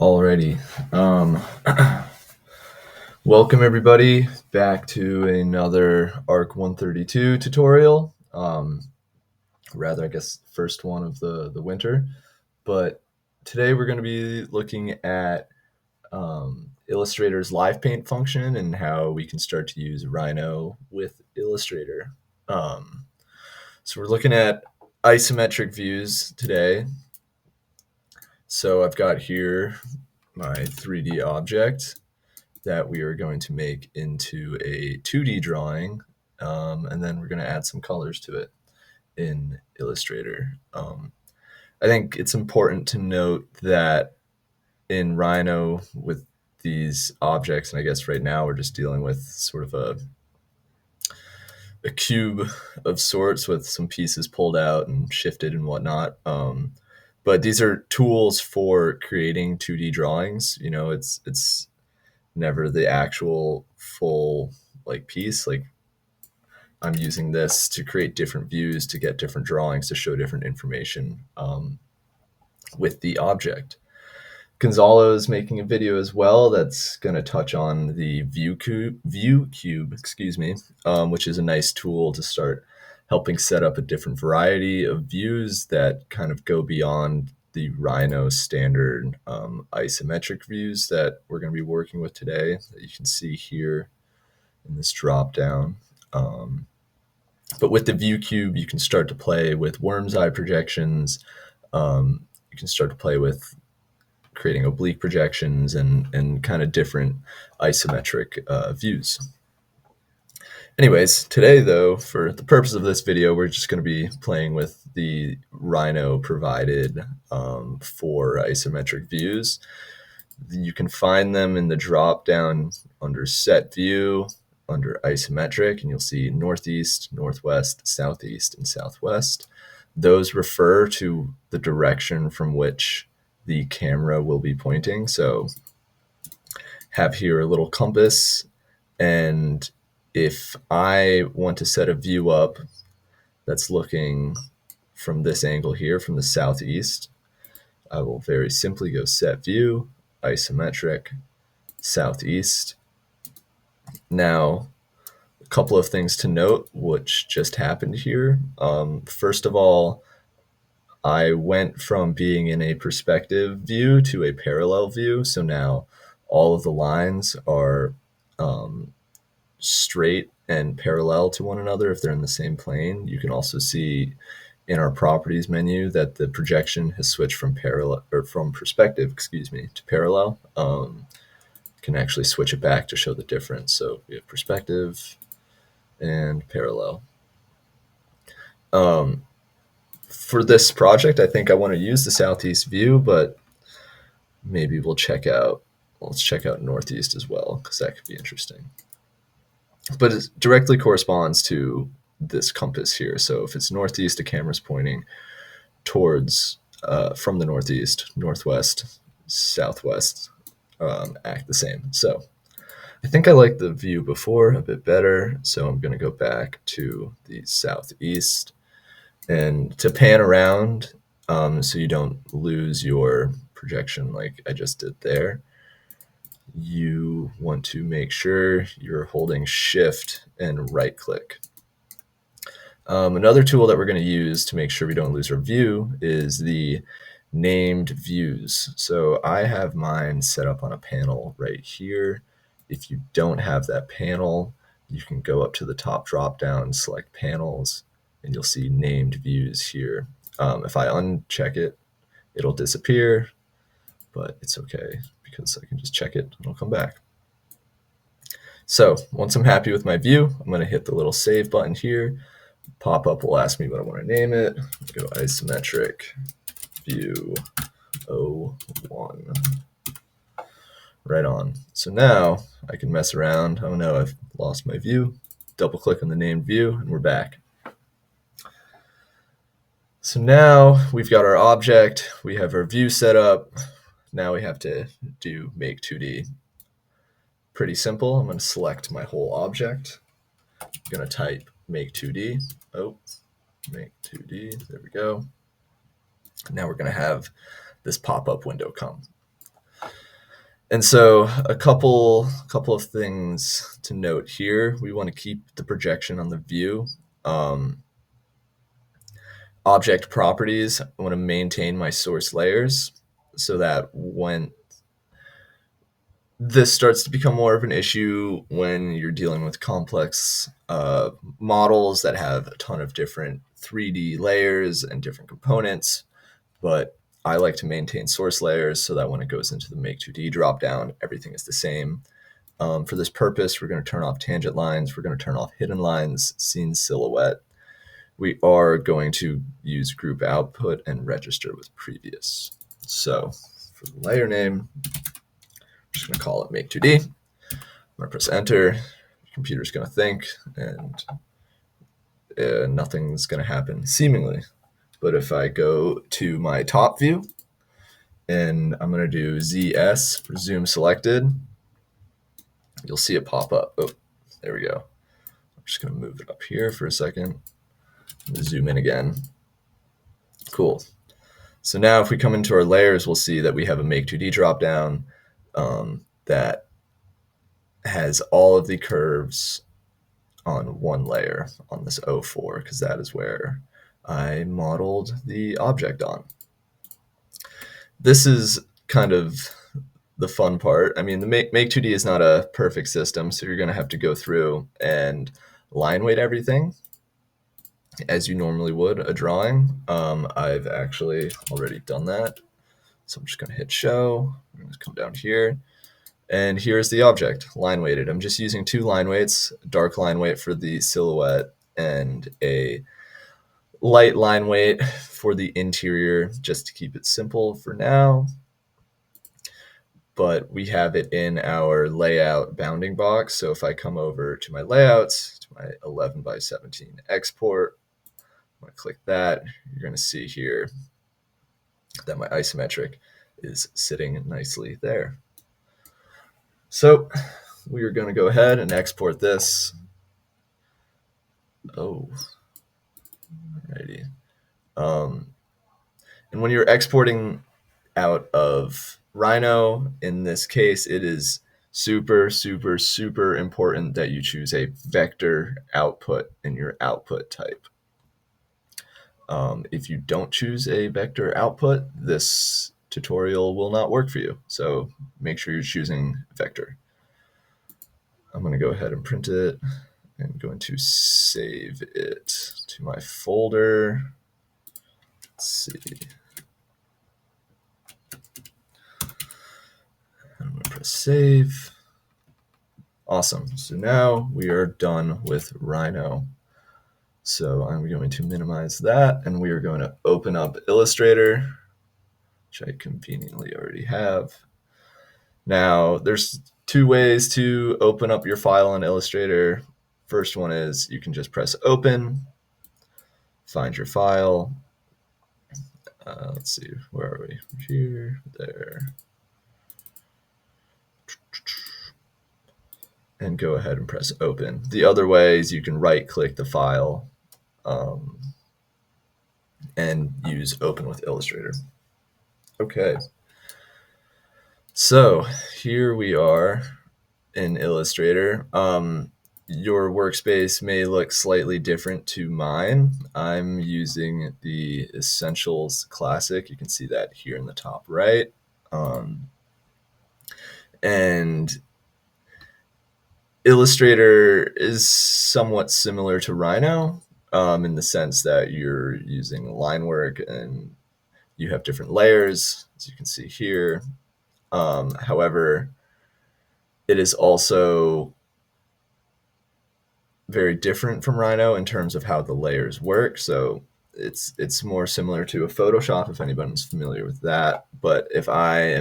Alrighty. Welcome everybody back to another ARC 132 tutorial. Rather, I guess, first one of the winter. But today we're going to be looking at Illustrator's live paint function and how we can start to use Rhino with Illustrator. So we're looking at isometric views today. So I've got here my 3D object that we are going to make into a 2D drawing, and then we're going to add some colors to it in Illustrator. I think it's important to note that in Rhino with these objects, and I guess right now we're just dealing with sort of a cube of sorts with some pieces pulled out and shifted and whatnot. But these are tools for creating 2D drawings. You know, it's never the actual full piece. Like, I'm using this to create different views, to get different drawings, to show different information with the object. Gonzalo is making a video as well that's going to touch on the view cube, which is a nice tool to start helping set up a different variety of views that kind of go beyond the Rhino standard isometric views that we're going to be working with today, that you can see here in this drop down. But with the view cube, you can start to play with worm's eye projections. You can start to play with creating oblique projections and kind of different isometric views. Anyways, today though, for the purpose of this video, we're just going to be playing with the Rhino provided for isometric views. You can find them in the drop down under set view, under isometric, and you'll see northeast, northwest, southeast, and southwest. Those refer to the direction from which the camera will be pointing. So have here a little compass, and if I want to set a view up that's looking from this angle here, from the southeast, I will very simply go set view, isometric, southeast. Now, a couple of things to note which just happened here. First of all, I went from being in a perspective view to a parallel view. So now all of the lines are straight and parallel to one another if they're in the same plane. You can also see in our properties menu that the projection has switched from perspective, to parallel. Can actually switch it back to show the difference. So we have perspective and parallel. For this project, I think I want to use the southeast view, but maybe let's check out northeast as well, because that could be interesting. But it directly corresponds to this compass here. So if it's northeast, the camera's pointing towards from the northeast, northwest, southwest act the same. So I think I liked the view before a bit better, so I'm going to go back to the southeast. And to pan around, so you don't lose your projection like I just did there, you want to make sure you're holding shift and right click. Another tool that we're going to use to make sure we don't lose our view is the named views. So I have mine set up on a panel right here. If you don't have that panel, you can go up to the top drop down, select panels, and you'll see named views here. If I uncheck it, it'll disappear, but it's okay because I can just check it and it'll come back. So once I'm happy with my view, I'm going to hit the little save button here. Pop-up will ask me what I want to name it. Go isometric view 01. Right on. So now I can mess around. Oh no, I've lost my view. Double click on the named view and we're back. So now we've got our object, we have our view set up. Now we have to do make 2D. Pretty simple. I'm going to select my whole object. I'm going to type make 2D. Oh, make 2D. There we go. Now we're going to have this pop-up window come. And so a couple of things to note here. We want to keep the projection on the view. Object properties, I want to maintain my source layers so that when this starts to become more of an issue when you're dealing with complex models that have a ton of different 3D layers and different components, but I like to maintain source layers so that when it goes into the Make 2D dropdown, everything is the same. For this purpose, we're going to turn off tangent lines, we're going to turn off hidden lines, scene silhouette. We are going to use group output and register with previous. So for the layer name, I'm just going to call it Make 2D. I'm going to press enter. The computer's going to think, and nothing's going to happen seemingly. But if I go to my top view, and I'm going to do ZS for zoom selected, you'll see it pop up. Oh, there we go. I'm just going to move it up here for a second. Zoom in again. Cool. So now if we come into our layers, we'll see that we have a Make 2D dropdown that has all of the curves on one layer on this 04, because that is where I modeled the object on. This is kind of the fun part. I mean, the Make 2D is not a perfect system, so you're going to have to go through and line weight everything as you normally would a drawing. I've actually already done that. So I'm just going to hit show. I'm going to come down here. And here's the object, line weighted. I'm just using 2 line weights, dark line weight for the silhouette and a light line weight for the interior, just to keep it simple for now. But we have it in our layout bounding box. So if I come over to my layouts, to my 11 by 17 export, I'm going to click that. You're going to see here that my isometric is sitting nicely there. So we are going to go ahead and export this. Oh, alrighty. And when you're exporting out of Rhino, in this case, it is super, super, super important that you choose a vector output in your output type. If you don't choose a vector output, this tutorial will not work for you. So make sure you're choosing vector. I'm going to go ahead and print it. I'm going to save it to my folder. Let's see. I'm going to press save. Awesome. So now we are done with Rhino. So I'm going to minimize that, and we are going to open up Illustrator, which I conveniently already have. Now, there's 2 ways to open up your file in Illustrator. First one is you can just press open, find your file. Let's see, where are we? Here, there. And go ahead and press open. The other way is you can right-click the file and use open with Illustrator. Okay. So here we are in Illustrator. Your workspace may look slightly different to mine. I'm using the Essentials Classic. You can see that here in the top right. And Illustrator is somewhat similar to Rhino in the sense that you're using Linework and you have different layers, as you can see here. However, it is also very different from Rhino in terms of how the layers work. So it's more similar to a Photoshop if anyone's familiar with that. But if I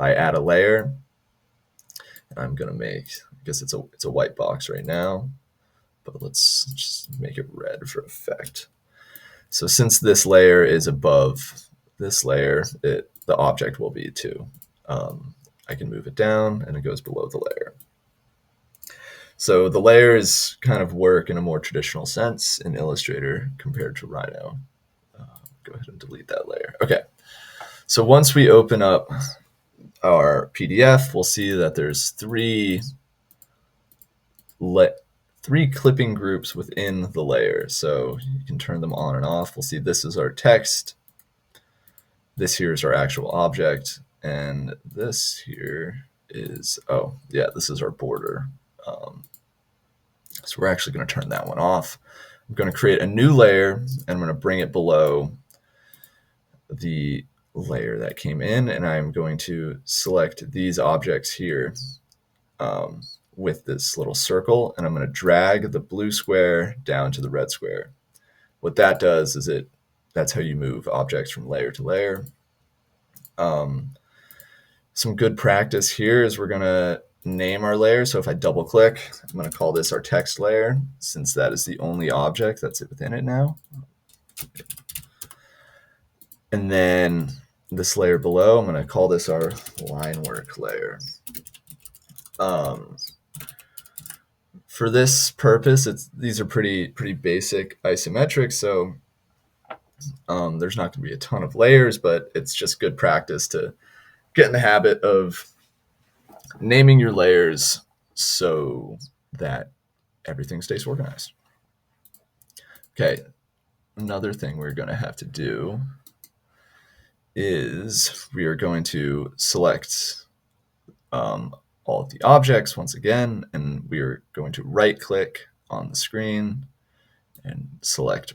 add a layer, I'm gonna make, I guess it's a white box right now, but let's just make it red for effect. So since this layer is above this layer, the object will be too. I can move it down and it goes below the layer. So the layers kind of work in a more traditional sense in Illustrator compared to Rhino. Go ahead and delete that layer. Okay. So once we open up our PDF, we'll see that there's three clipping groups within the layer. So you can turn them on and off. We'll see this is our text. This here is our actual object. And this here is, oh yeah, this is our border. So we're actually going to turn that one off. I'm going to create a new layer, and I'm going to bring it below the layer that came in, and I'm going to select these objects here with this little circle, and I'm going to drag the blue square down to the red square. What that does is that's how you move objects from layer to layer. Some good practice here is we're going to name our layer. So if I double click, I'm going to call this our text layer, since that is the only object that's within it now. And then this layer below, I'm going to call this our Linework layer. For this purpose, these are pretty basic isometric, so there's not going to be a ton of layers, but it's just good practice to get in the habit of naming your layers so that everything stays organized. Okay, another thing we're going to have to do is we are going to select all of the objects once again, and we are going to right click on the screen and select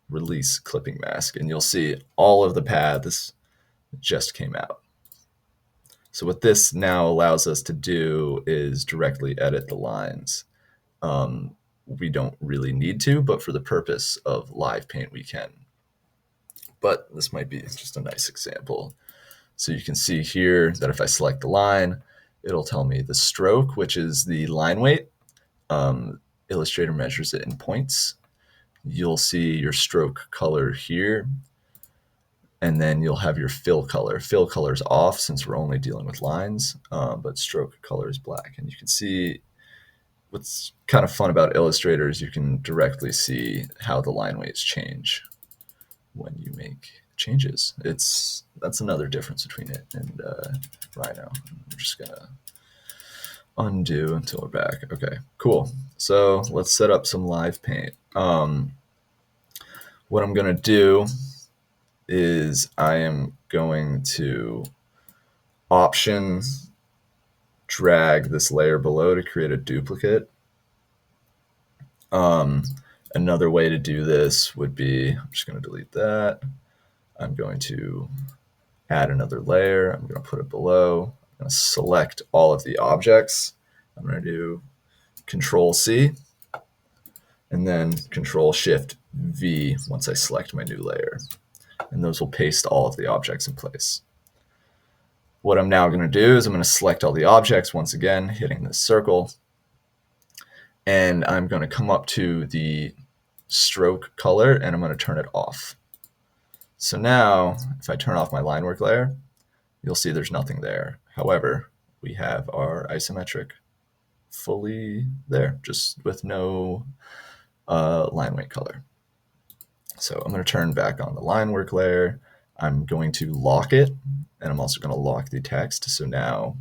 release clipping mask, and you'll see all of the paths just came out. So what this now allows us to do is directly edit the lines. We don't really need to, but for the purpose of live paint we can. But this might be just a nice example. So you can see here that if I select the line, it'll tell me the stroke, which is the line weight. Illustrator measures it in points. You'll see your stroke color here, and then you'll have your fill color. Fill color is off since we're only dealing with lines, but stroke color is black. And you can see what's kind of fun about Illustrator is you can directly see how the line weights change when you make changes. That's another difference between it and Rhino. I'm just gonna undo until we're back. Okay, cool. So let's set up some live paint. What I'm gonna do is I am going to option drag this layer below to create a duplicate. Another way to do this would be, I'm just going to delete that. I'm going to add another layer. I'm going to put it below. I'm going to select all of the objects. I'm going to do Control C and then Control Shift V once I select my new layer. And those will paste all of the objects in place. What I'm now going to do is I'm going to select all the objects once again, hitting this circle. And I'm going to come up to the stroke color and I'm going to turn it off. So now if I turn off my line work layer, you'll see there's nothing there. However, we have our isometric fully there, just with no line weight color. So I'm going to turn back on the line work layer. I'm going to lock it, and I'm also going to lock the text. So now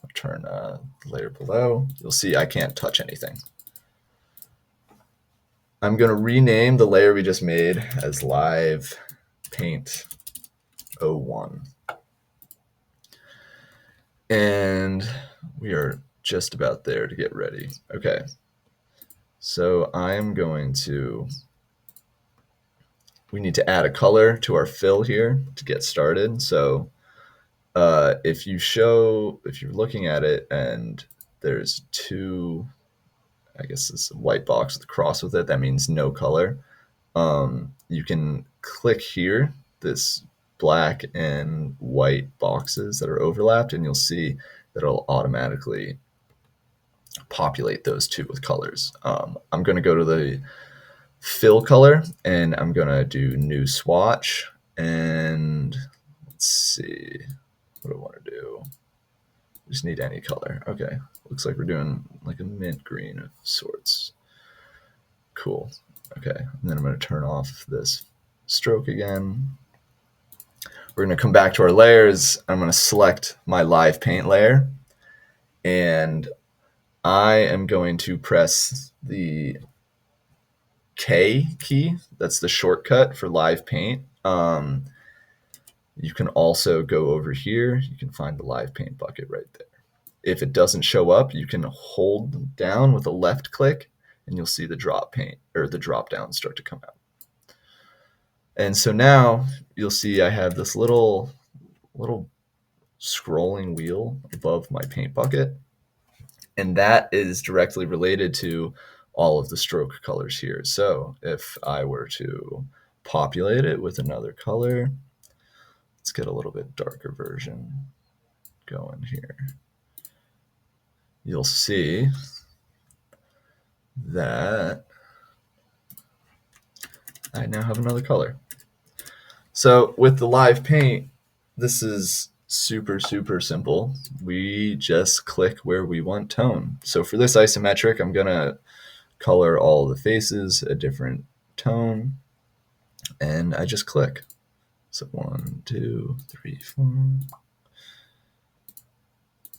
I'll turn the layer below. You'll see I can't touch anything. I'm going to rename the layer we just made as Live Paint 01. And we are just about there to get ready. Okay. So I'm going to, we need to add a color to our fill here to get started. So if you're looking at it and there's two, I guess this white box with a cross with it, that means no color. You can click here, this black and white boxes that are overlapped, and you'll see that it'll automatically populate those two with colors. I'm going to go to the fill color and I'm going to do new swatch, and let's see what I want to do. Just need any color. Okay, looks like we're doing like a mint green of sorts. Cool. Okay, and then I'm going to turn off this stroke again. We're going to come back to our layers. I'm going to select my live paint layer, and I am going to press the K key. That's the shortcut for live paint. You can also go over here. You can find the live paint bucket right there. If it doesn't show up, you can hold down with a left click and you'll see the drop paint or the drop down start to come out. And so now you'll see I have this little scrolling wheel above my paint bucket, and that is directly related to all of the stroke colors here. So if I were to populate it with another color, let's get a little bit darker version going here. You'll see that I now have another color. So with the live paint, this is super simple. We just click where we want tone. So for this isometric, I'm gonna color all the faces a different tone, and I just click. So 1, 2, 3, 4,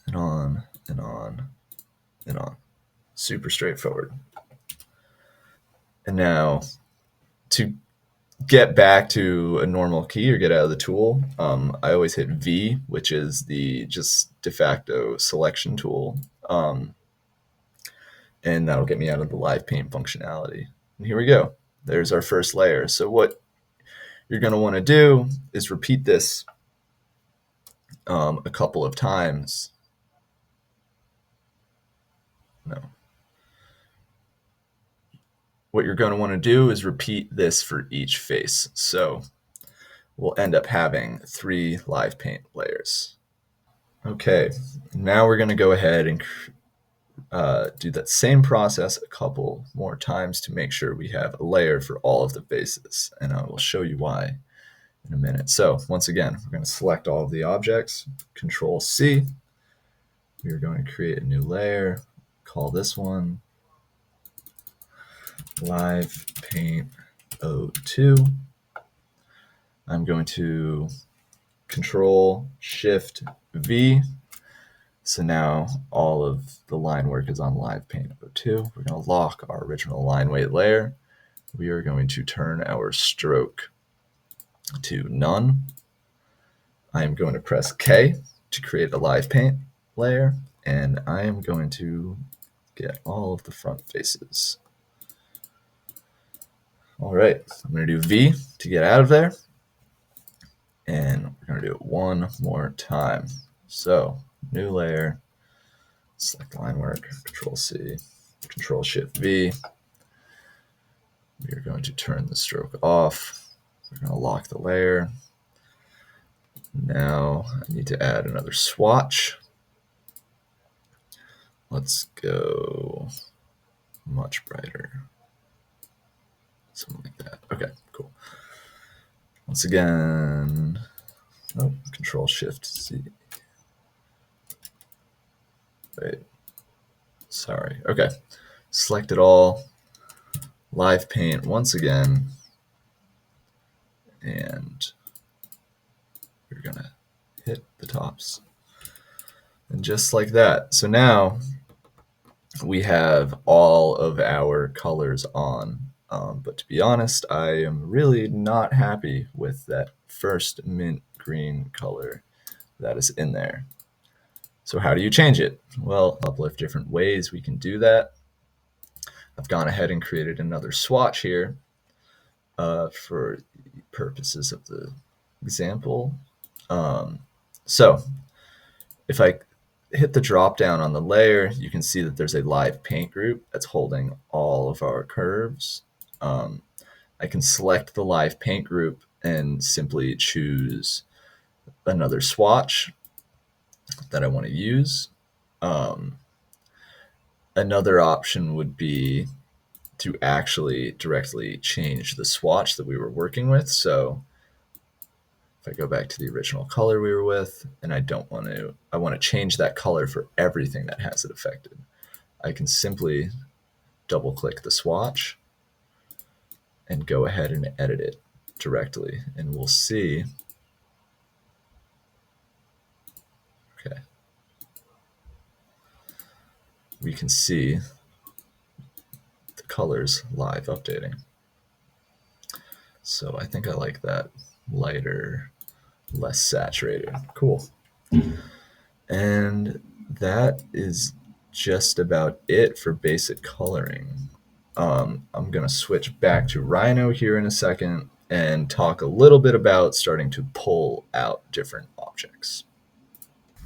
and on and on and on. Super straightforward. And now to get back to a normal key or get out of the tool, I always hit V, which is the just de facto selection tool. And that'll get me out of the live paint functionality. And here we go. There's our first layer. So what you're going to want to do is repeat this a couple of times. No. What you're going to want to do is repeat this for each face. So we'll end up having 3 live paint layers. Okay, now we're going to go ahead and do that same process a couple more times to make sure we have a layer for all of the faces, and I will show you why in a minute. So once again, we're going to select all of the objects, Control C. We are going to create a new layer, call this one Live Paint 02. I'm going to Control Shift V. So now all of the line work is on Live Paint 02. We're going to lock our original line weight layer. We are going to turn our stroke to none. I am going to press K to create a live paint layer, and I am going to get all of the front faces. All right, I'm going to do V to get out of there, and we're going to do it one more time. So new layer, select line work, Control C, Control Shift V. We are going to turn the stroke off. We're going to lock the layer. Now I need to add another swatch. Let's go much brighter. Something like that. Okay, cool. Once again, Control Shift C. Wait, sorry. Okay, select it all. Live paint once again, and we're gonna hit the tops. And just like that. So now we have all of our colors on. But to be honest, I am really not happy with that first mint green color that is in there. So how do you change it? Well, a couple of different ways we can do that. I've gone ahead and created another swatch here for the purposes of the example. So if I hit the drop down on the layer, you can see that there's a live paint group that's holding all of our curves. I can select the live paint group and simply choose another swatch that I want to use. Another option would be to actually directly change the swatch that we were working with. So if I go back to the original color we were with, and I want to change that color for everything that has it affected, I can simply double click the swatch and go ahead and edit it directly, and we'll see Okay. We can see the colors live updating. So I think I like that lighter, less saturated. Cool. And that is just about it for basic coloring. I'm going to switch back to Rhino here in a second and talk a little bit about starting to pull out different objects.